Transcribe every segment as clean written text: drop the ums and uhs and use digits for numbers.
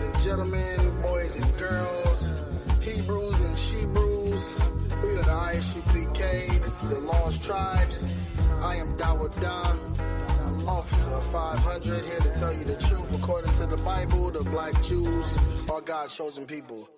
and gentlemen, boys and girls, Hebrews and Shebrews, we are the Isupk. This is the Lost Tribes. I am Dawada, Officer 500, here to tell you the truth. According to the Bible, the black Jews are God's chosen people.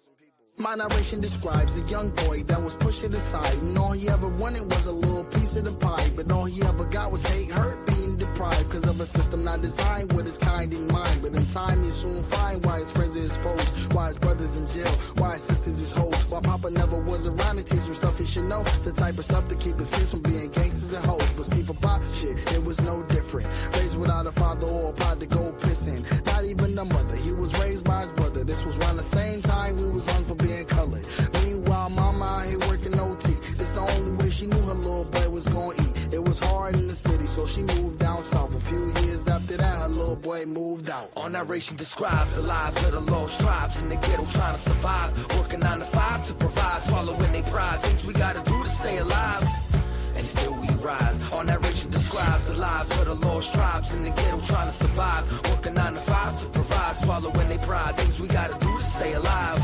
My narration describes a young boy that was pushed aside, and all he ever wanted was a little piece of the pie. But all he ever got was hate, hurt, being deprived, cause of a system not designed with his kind in mind. But in time, he soon find why his friends are his foes, why his brothers in jail, why his sisters his hoes, why Papa never was around to teach him stuff he should know, the type of stuff to keep his kids from being gangsters and hoes. But see, for Pop, shit, it was no different. Raised without a father or a pot to go pissing, not even a mother. He was raised by his brother. This was around the same time we was hung for being colored. Meanwhile, mama out here working OT. It's the only way she knew her little boy was gonna eat. It was hard in the city, so she moved down south. A few years after that, her little boy moved out. Our narration describes the lives of the lost tribes in the ghetto trying to survive, working 9 to 5 to provide, swallowing their pride, things we gotta do to stay alive, and still we rise. Our narration describes the lives of the lost tribes in the ghetto trying to survive, working 9 to 5 to provide, swallowing their pride, things we gotta do to stay alive,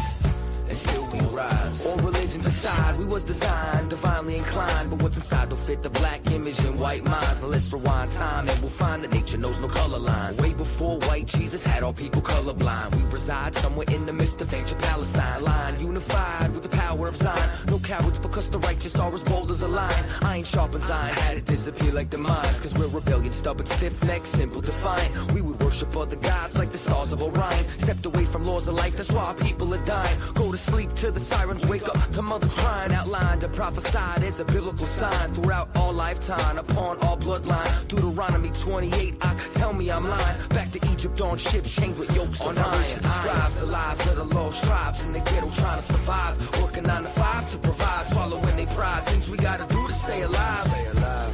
and still we rise. All religions aside, we was designed, divinely inclined, but what's inside don't fit the black image in white minds. Now let's rewind time and we'll find that nature knows no color line. Way before white Jesus had our people colorblind. We reside somewhere in the midst of ancient Palestine, line unified with the power of Zion. No cowards because the righteous are as bold as a lion. Iron sharpens iron, had it disappear like the mines, cause we're rebellion, stubborn, stiff-necked, simple, defiant. We would worship other gods like the stars of Orion. Stepped away from laws of life, that's why our people are dying. Go to sleep till the sirens wake up, to mothers crying, outlined and prophesied as a biblical sign throughout all lifetime, upon all bloodline. Deuteronomy 28, tell me I'm lying. Back to Egypt on ships chained with yokes of iron. Describes the lives of the lost tribes in the ghetto trying to survive, working 9 to 5 to provide, swallowing their pride, things we gotta do to stay alive,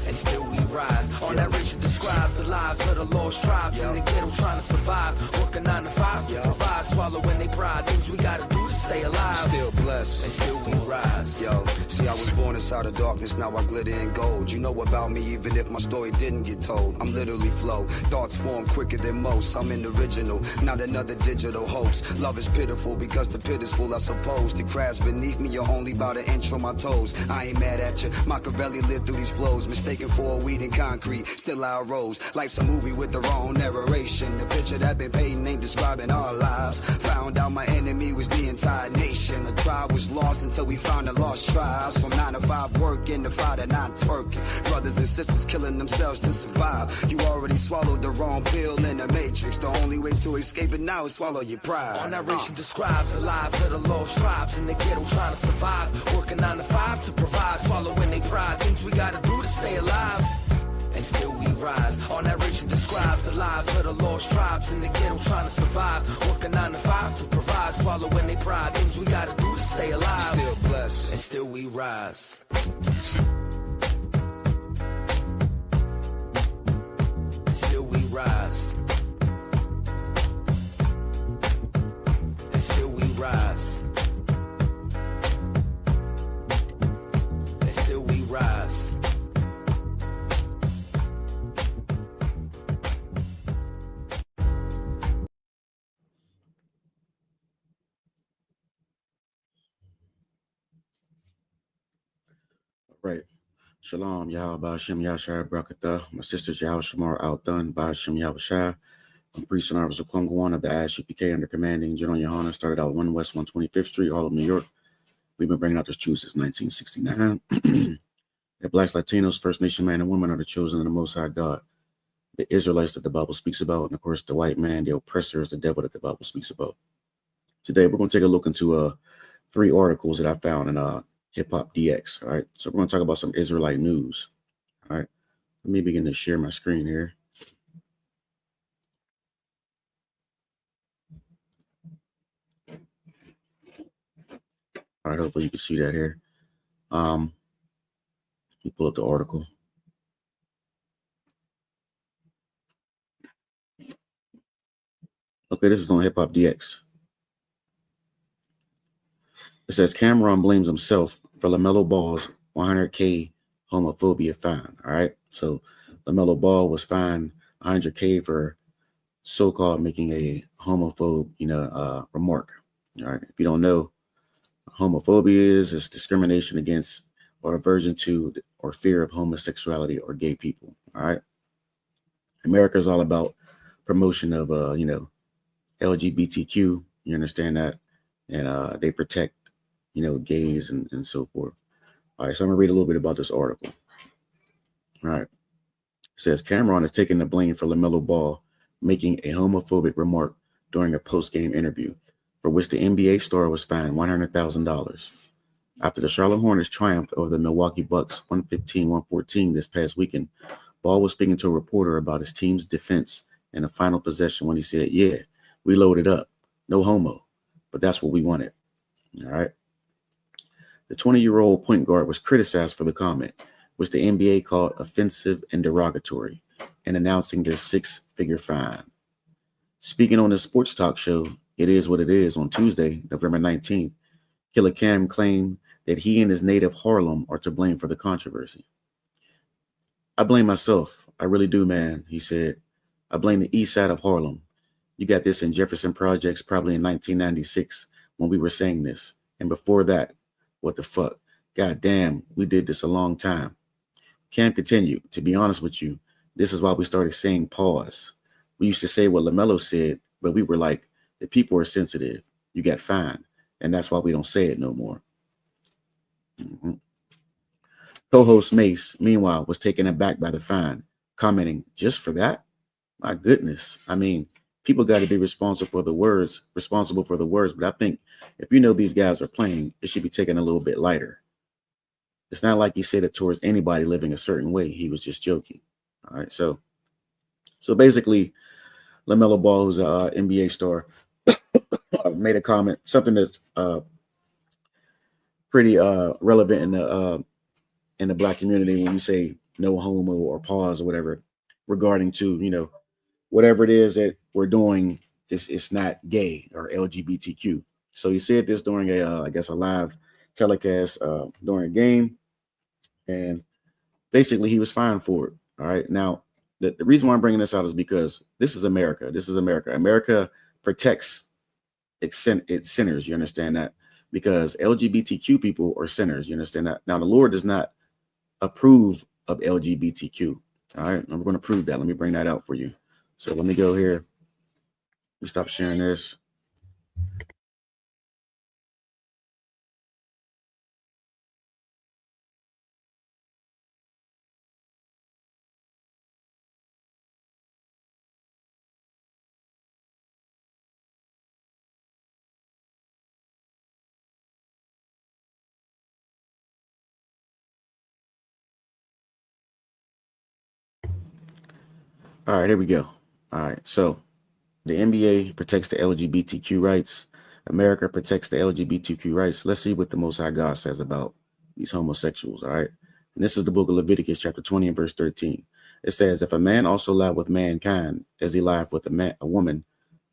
and still we rise. Our narration describes the lives of the lost tribes in the ghetto trying to survive, working 9 to 5 to provide, swallowing their pride, things we gotta do to stay alive, still blessed, and still we rise. Yo, see, I was born inside of darkness, now I glitter in gold. You know about me even if my story didn't get told. I'm literally flow, thoughts form quicker than most. I'm an original, not another digital hoax. Love is pitiful because the pit is full, I suppose. The crabs beneath me are only about an inch from my toes. I ain't mad at you, Machiavelli lived through these flows. Mistaken for a weed and concrete, still I rose. Life's a movie with the wrong narration. The picture that been painting ain't describing our lives. Found out my enemy was the entire nation. The tribe was lost until we found the lost tribes. From 9 to 5 working to 5 to 9 twerking. Brothers and sisters killing themselves to survive. You already swallowed the wrong pill in the matrix. The only way to escape it now is swallow your pride. Our narration describes the lives of the lost tribes in the ghetto trying to survive, working 9 to 5 to provide, swallowing their pride, things we gotta do to stay alive, and still we rise. Our narration describes the lives of the lost tribes in the ghetto trying to survive, working 9 to 5 to provide, swallowing their pride, things we gotta do to stay alive, still blessed, and still we rise. And still we rise. And still we rise. And still we rise. Right. Shalom, Yahweh Ba'ashem Yahshua Brakatah. My sisters Yahweh Shamar outdone Ba'ashem Yahweh. I'm priest and officer Kwangwan of the Isupk under commanding General Yohana. Started out 1 West 125th Street, Harlem, New York. We've been bringing out this truth since 1969. That blacks, Latinos, First Nation man and women are the chosen of the Most High God. The Israelites that the Bible speaks about, and of course the white man, the oppressor, is the devil that the Bible speaks about. Today we're going to take a look into 3 articles that I found in Hip Hop DX. All right, so we're going to talk about some Israelite news. All right, let me begin to share my screen here. All right, hopefully you can see that here. Let me pull up the article. Okay, this is on Hip Hop DX. It says Cameron blames himself for LaMelo Ball's $100K homophobia fine. All right. So LaMelo Ball was fined $100K for so-called making a homophobe, remark. All right. If you don't know, homophobia is discrimination against or aversion to or fear of homosexuality or gay people. All right. America is all about promotion of, LGBTQ. You understand that? And they protect, gays and so forth. All right. So I'm going to read a little bit about this article. All right. It says Cameron is taking the blame for LaMelo Ball making a homophobic remark during a post-game interview, for which the NBA star was fined $100,000. After the Charlotte Hornets triumphed over the Milwaukee Bucks 115-114 this past weekend, Ball was speaking to a reporter about his team's defense in the final possession when he said, "Yeah, we loaded up. No homo. But that's what we wanted." All right. The 20-year-old point guard was criticized for the comment, which the NBA called offensive and derogatory, and announcing their six-figure fine. Speaking on the sports talk show, It Is What It Is, on Tuesday, November 19th, Killer Cam claimed that he and his native Harlem are to blame for the controversy. "I blame myself. I really do, man," he said. "I blame the east side of Harlem. You got this in Jefferson Projects probably in 1996 when we were saying this. And before that, what the fuck? God damn, we did this a long time." Cam continued, "To be honest with you, this is why we started saying pause. We used to say what LaMelo said, but we were like, the people are sensitive. You got fined. And that's why we don't say it no more." Mm-hmm. Co-host Mace, meanwhile, was taken aback by the fine, commenting, "Just for that? My goodness. I mean, people got to be responsible for the words, but I think if you know these guys are playing, it should be taken a little bit lighter. It's not like he said it towards anybody living a certain way. He was just joking." All right. So basically, LaMelo Ball, who's a NBA star, made a comment, something that's pretty relevant in the black community when we say no homo or pause or whatever, regarding to, whatever it is that we're doing, it's not gay or LGBTQ. So he said this during a live telecast during a game, and basically he was fined for it. All right. Now, the reason why I'm bringing this out is because this is America. America protects its sinners. You understand that? Because LGBTQ people are sinners. You understand that? Now, the Lord does not approve of LGBTQ. All right. And we're going to prove that. Let me bring that out for you. So let me go here. Let me stop sharing this. All right, here we go. All right, so the NBA protects the LGBTQ rights. America protects the LGBTQ rights. Let's see what the Most High God says about these homosexuals. All right, and this is the book of Leviticus, chapter 20 and verse 13. It says, "If a man also lie with mankind as he lied with a woman,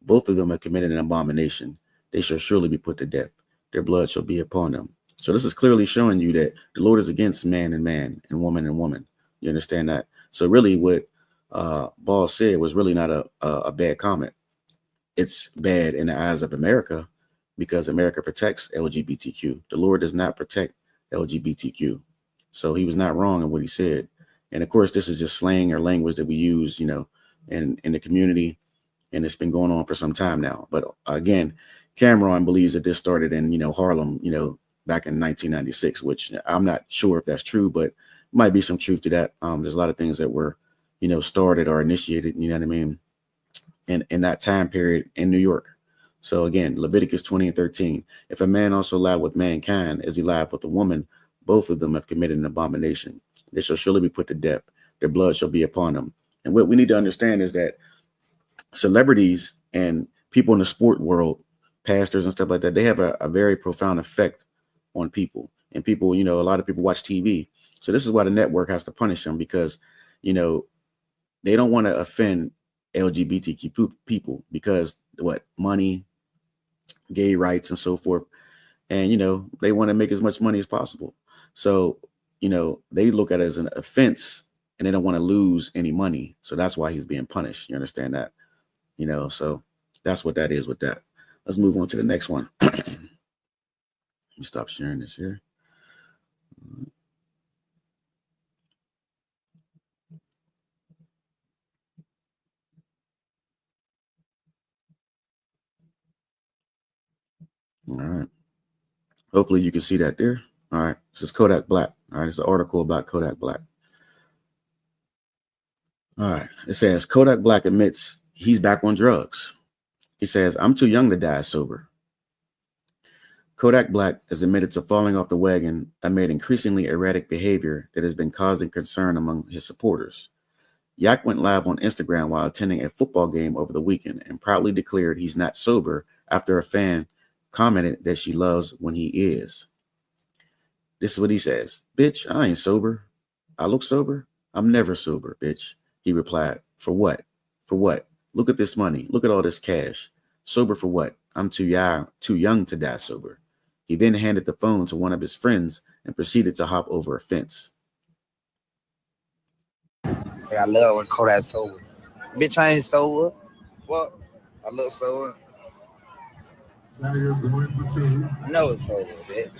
both of them have committed an abomination. They shall surely be put to death. Their blood shall be upon them." So this is clearly showing you that the Lord is against man and woman and woman. You understand that? So really what Ball said was really not a bad comment. It's bad in the eyes of America because America protects LGBTQ. The Lord does not protect LGBTQ. So he was not wrong in what he said. And of course, this is just slang or language that we use, in the community. And it's been going on for some time now. But again, Cameron believes that this started in, Harlem, back in 1996, which I'm not sure if that's true, but might be some truth to that. There's a lot of things that were, started or initiated, you know what I mean, in that time period in New York. So again, Leviticus 20 and 13, "If a man also lie with mankind as he lied with a woman, both of them have committed an abomination. They shall surely be put to death. Their blood shall be upon them." And what we need to understand is that celebrities and people in the sport world, pastors and stuff like that, they have a very profound effect on people. And people, a lot of people watch TV. So this is why the network has to punish them, because, they don't want to offend LGBTQ people because money, gay rights and so forth. And, they want to make as much money as possible. So, they look at it as an offense and they don't want to lose any money. So that's why he's being punished. You understand that? you know, so that's what that is with that. Let's move on to the next one. Let me stop sharing this here. All right. Hopefully you can see that there. All right. This is Kodak Black. All right. It's an article about Kodak Black. All right. It says Kodak Black admits he's back on drugs. He says, I'm too young to die sober. Kodak Black has admitted to falling off the wagon amid increasingly erratic behavior that has been causing concern among his supporters. Yak went live on Instagram while attending a football game over the weekend and proudly declared he's not sober after a fan commented that she loves when he is. This is what he says. Bitch, I ain't sober. I look sober. I'm never sober, bitch. He replied, for what? For what? Look at this money. Look at all this cash. Sober for what? I'm too young to die sober. He then handed the phone to one of his friends and proceeded to hop over a fence. Say I love when Kodak sober. Bitch, I ain't sober. What? I look sober. That is the winter too. I know it's sober, bitch.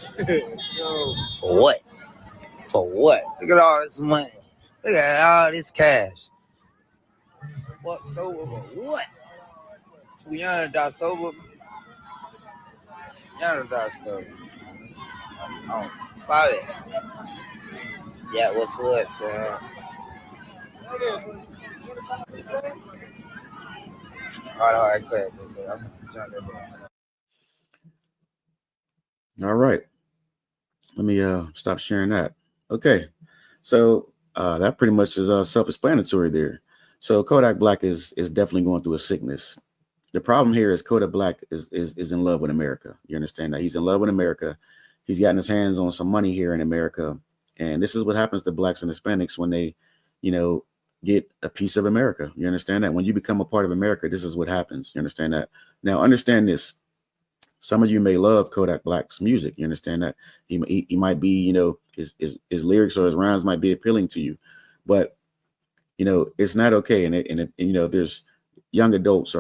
For what? For what? Look at all this money. Look at all this cash. What sober? What? Too young to die sober. Young to die sober. Oh, Bobby. Yeah, what's what, man? All right, go ahead. I'm jumping in. All right. Let me stop sharing that. Okay. So that pretty much is self-explanatory there. So Kodak Black is definitely going through a sickness. The problem here is Kodak Black is in love with America. You understand that? He's in love with America. He's gotten his hands on some money here in America. And this is what happens to blacks and Hispanics when they, you know, get a piece of America. You understand that? When you become a part of America, this is what happens. You understand that? Now, understand this. Some of you may love Kodak Black's music. You understand that? He might be, you know, his lyrics or his rhymes might be appealing to you. But, you know, it's not okay. And you know, there's young adults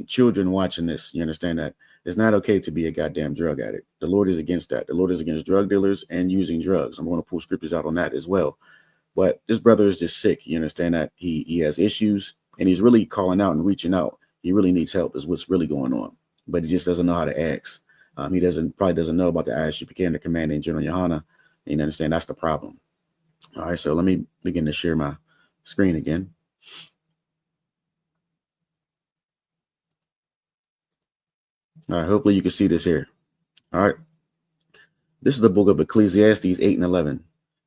children watching this. You understand that? It's not okay to be a goddamn drug addict. The Lord is against that. The Lord is against drug dealers and using drugs. I'm going to pull scriptures out on that as well. But this brother is just sick. You understand that? He has issues and he's really calling out and reaching out. He really needs help is what's really going on. But he just doesn't know how to ask. He probably doesn't know about the Isupk under commanding General Yohana. You understand? That's the problem. All right. So let me begin to share my screen again. All right, hopefully you can see this here. All right. This is the book of Ecclesiastes 8 and 11.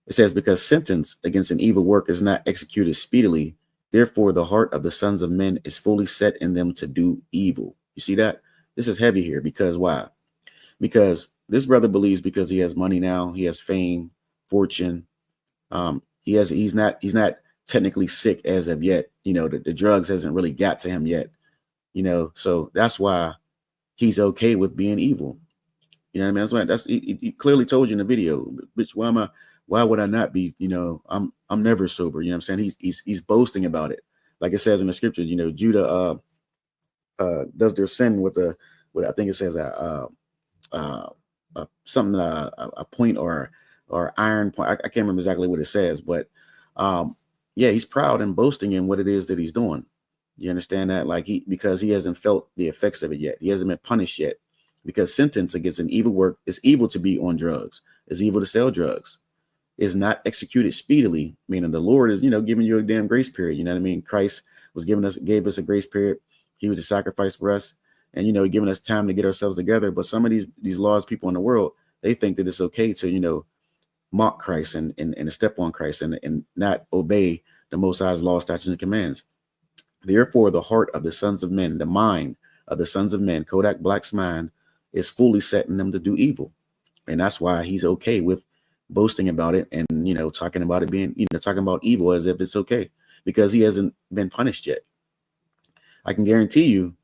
It says, because sentence against an evil work is not executed speedily, therefore the heart of the sons of men is fully set in them to do evil. You see that? This is heavy here because why? Because this brother believes because he has money now, he has fame, fortune. He's not technically sick as of yet. You know, the drugs hasn't really got to him yet. You know, so that's why he's okay with being evil. You know what I mean? He clearly told you in the video, bitch, why would I not be, you know, I'm never sober. You know what I'm saying? He's boasting about it. Like it says in the scripture, you know, Judah does their sin with I think it says a point or iron point. I can't remember exactly what it says, but yeah, he's proud and boasting in what it is that he's doing. You understand that? Like because he hasn't felt the effects of it yet. He hasn't been punished yet. Because sentence against an evil work is evil to be on drugs. It's evil to sell drugs. Is not executed speedily, meaning the Lord is, you know, giving you a damn grace period. You know what I mean? Christ gave us a grace period. He was a sacrifice for us, and you know, giving us time to get ourselves together. But some of these laws, people in the world, they think that it's okay to, you know, mock Christ and step on Christ and not obey the Most High's law, statutes, and commands. Therefore, the heart of the sons of men, the mind of the sons of men, Kodak Black's mind, is fully setting them to do evil. And that's why he's okay with boasting about it and, you know, talking about it being, you know, talking about evil as if it's okay because he hasn't been punished yet. I can guarantee you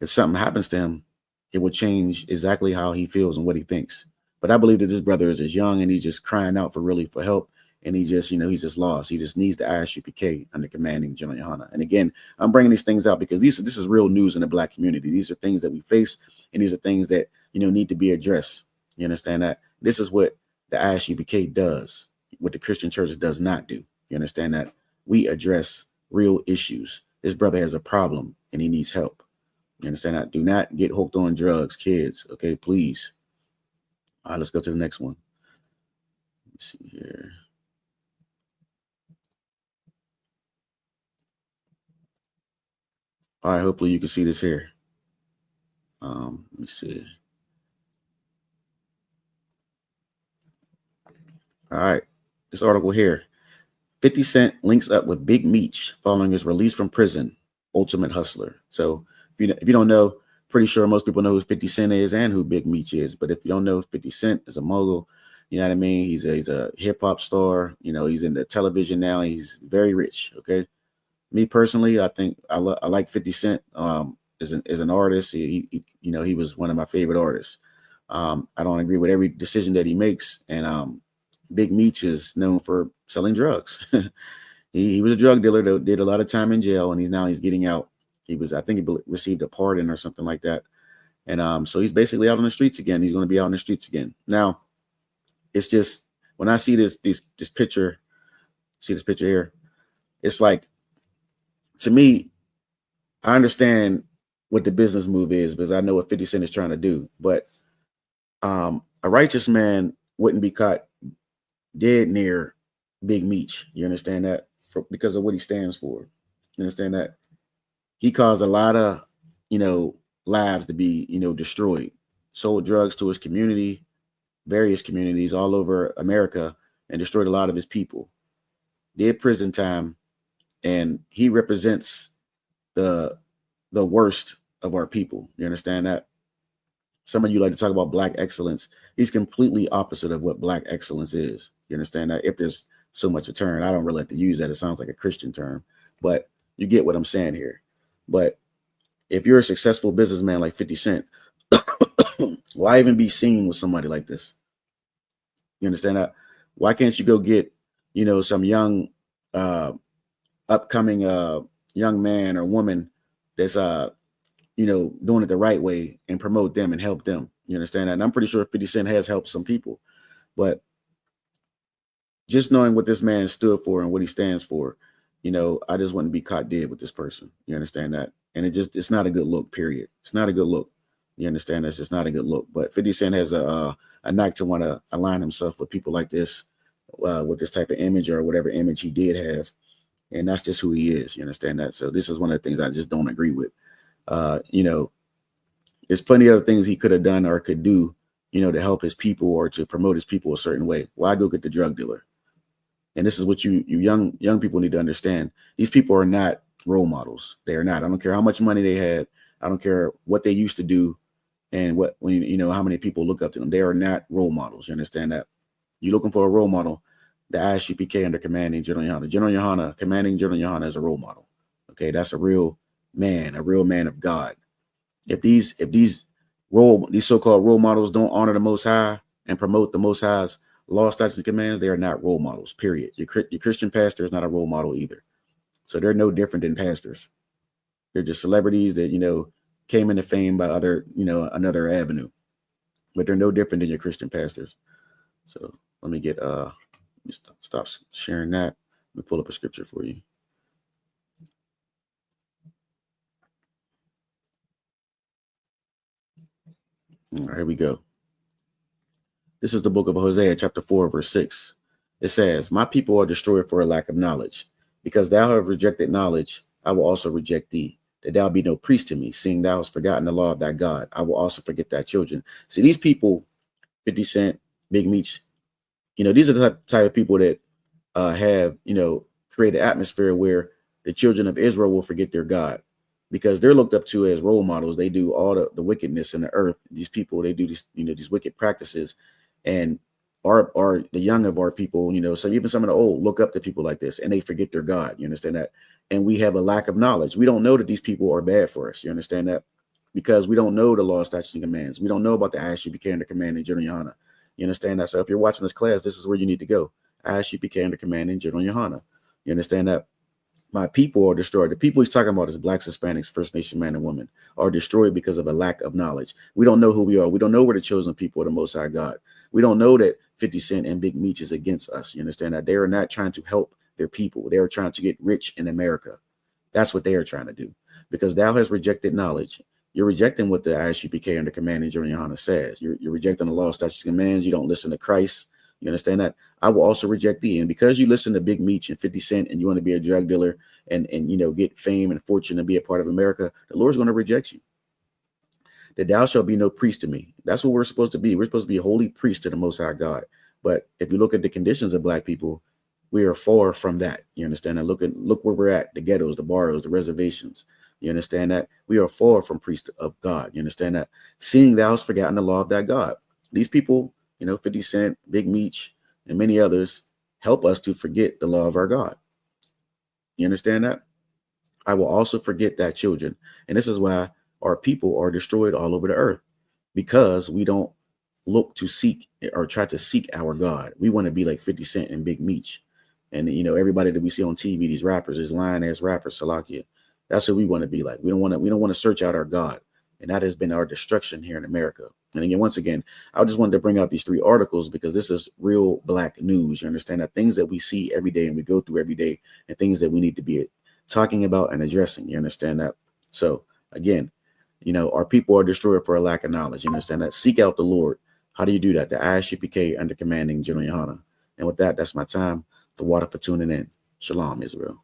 if something happens to him, it will change exactly how he feels and what he thinks. But I believe that this brother is just young and he's just crying out for help. and he just, he's just lost. He just needs the ISUPK under commanding General Yohana. And again, I'm bringing these things out because this is real news in the Black community. These are things that we face, and these are things that, need to be addressed. You understand that? This is what the ISUPK does, what the Christian church does not do. You understand that? We address real issues. This brother has a problem and he needs help. You understand that? Do not get hooked on drugs, kids. Okay, please. All right, let's go to the next one. Let me see here. All right, hopefully you can see this here. Let me see. All right, this article here. 50 Cent links up with Big Meech following his release from prison. Ultimate hustler. So if you don't know, pretty sure most people know who 50 Cent is and who Big Meech is. But if you don't know, 50 Cent is a mogul. You know what I mean? He's a hip hop star. He's in the television now. He's very rich. Okay. Me personally, I think I like 50 Cent. As an artist, he was one of my favorite artists. I don't agree with every decision that he makes, and Big Meech is known for selling drugs. he was a drug dealer that did a lot of time in jail, and he's getting out. I think he received a pardon or something like that, and so he's basically out on the streets again. He's going to be out on the streets again. Now, it's just when I see this picture, here, it's like, to me, I understand what the business move is because I know what 50 Cent is trying to do. But a righteous man wouldn't be caught dead near Big Meech. You understand that? Because of what he stands for. You understand that? He caused a lot of, lives to be, destroyed. Sold drugs to his community, various communities all over America, and destroyed a lot of his people. Did prison time. And he represents the worst of our people. You understand that? Some of you like to talk about Black excellence. He's completely opposite of what Black excellence is. You understand that? If there's so much a term, I don't really like to use that. It sounds like a Christian term, but you get what I'm saying here. But if you're a successful businessman like 50 Cent, why even be seen with somebody like this? You understand that? Why can't you go get, some young, upcoming young man or woman that's doing it the right way and promote them and help them? You understand that? And I'm pretty sure 50 Cent has helped some people, but just knowing what this man stood for and what he stands for, I just wouldn't be caught dead with this person. You understand that? And it's not a good look, period. It's not a good look. You understand? That's just not a good look. But 50 Cent has a knack to want to align himself with people like this, with this type of image or whatever image he did have. And that's just who he is. You understand that? So this is one of the things I just don't agree with. There's plenty of other things he could have done or could do, to help his people or to promote his people a certain way. Why go get the drug dealer? And this is what you young people need to understand. These people are not role models. They are not. I don't care how much money they had. I don't care what they used to do and how many people look up to them. They are not role models. You understand that? You're looking for a role model. The ISUPK under commanding General Yohana. General Yohana, commanding General Yohana is a role model. Okay, that's a real man of God. If these so-called role models don't honor the Most High and promote the Most High's law, statutes, and commands, they are not role models, period. Your Christian pastor is not a role model either. So they're no different than pastors. They're just celebrities that, came into fame by another avenue. But they're no different than your Christian pastors. So let me stop sharing that. Let me pull up a scripture for you. All right, here we go. This is the book of Hosea, chapter 4, verse 6. It says, "My people are destroyed for a lack of knowledge. Because thou hast rejected knowledge, I will also reject thee, that thou be no priest to me, seeing thou hast forgotten the law of thy God. I will also forget thy children." See, these people, 50 Cent, Big Meech, these are the type of people that have, created an atmosphere where the children of Israel will forget their God, because they're looked up to as role models. They do all the wickedness in the earth. These people, they do these wicked practices, and the young of our people, so even some of the old look up to people like this, and they forget their God. You understand that? And we have a lack of knowledge. We don't know that these people are bad for us. You understand that? Because we don't know the law, statutes, and commands. We don't know about the ISUPK under command of General Yohana. You understand that? So if you're watching this class, this is where you need to go. ISUPK under commanding General Yohana. You understand that? My people are destroyed. The people he's talking about is blacks, Hispanics, First Nation man and woman are destroyed because of a lack of knowledge. We don't know who we are. We don't know we're the chosen people of the Most High God. We don't know that 50 Cent and Big Meech is against us. You understand that? They are not trying to help their people. They are trying to get rich in America. That's what they are trying to do, because thou has rejected knowledge. You're rejecting what the ISUPK under commanding General Yohana says. You're rejecting the law, statutes, commands. You don't listen to Christ. You understand that? I will also reject thee. And because you listen to Big Meech and 50 Cent and you want to be a drug dealer and get fame and fortune and be a part of America, the Lord's going to reject you. That thou shalt be no priest to me. That's what we're supposed to be. We're supposed to be a holy priest to the Most High God. But if you look at the conditions of black people, we are far from that. You understand that? Look where we're at, the ghettos, the barrios, the reservations. You understand that? We are far from priest of God. You understand that? Seeing thou hast forgotten the law of that God. These people, 50 Cent, Big Meech, and many others help us to forget the law of our God. You understand that? I will also forget that children. And this is why our people are destroyed all over the earth, because we don't look to seek or try to seek our God. We want to be like 50 Cent and Big Meech. And, everybody that we see on TV, these rappers, these lying-ass rappers, Salakia, that's what we want to be like. We don't want to search out our God. And that has been our destruction here in America. And again, once again, I just wanted to bring out these 3 articles because this is real black news. You understand that? Things that we see every day and we go through every day, and things that we need to be talking about and addressing. You understand that? So again, our people are destroyed for a lack of knowledge. You understand that? Seek out the Lord. How do you do that? The ISUPK under commanding General Yohana. And with that, that's my time. The water for tuning in. Shalom, Israel.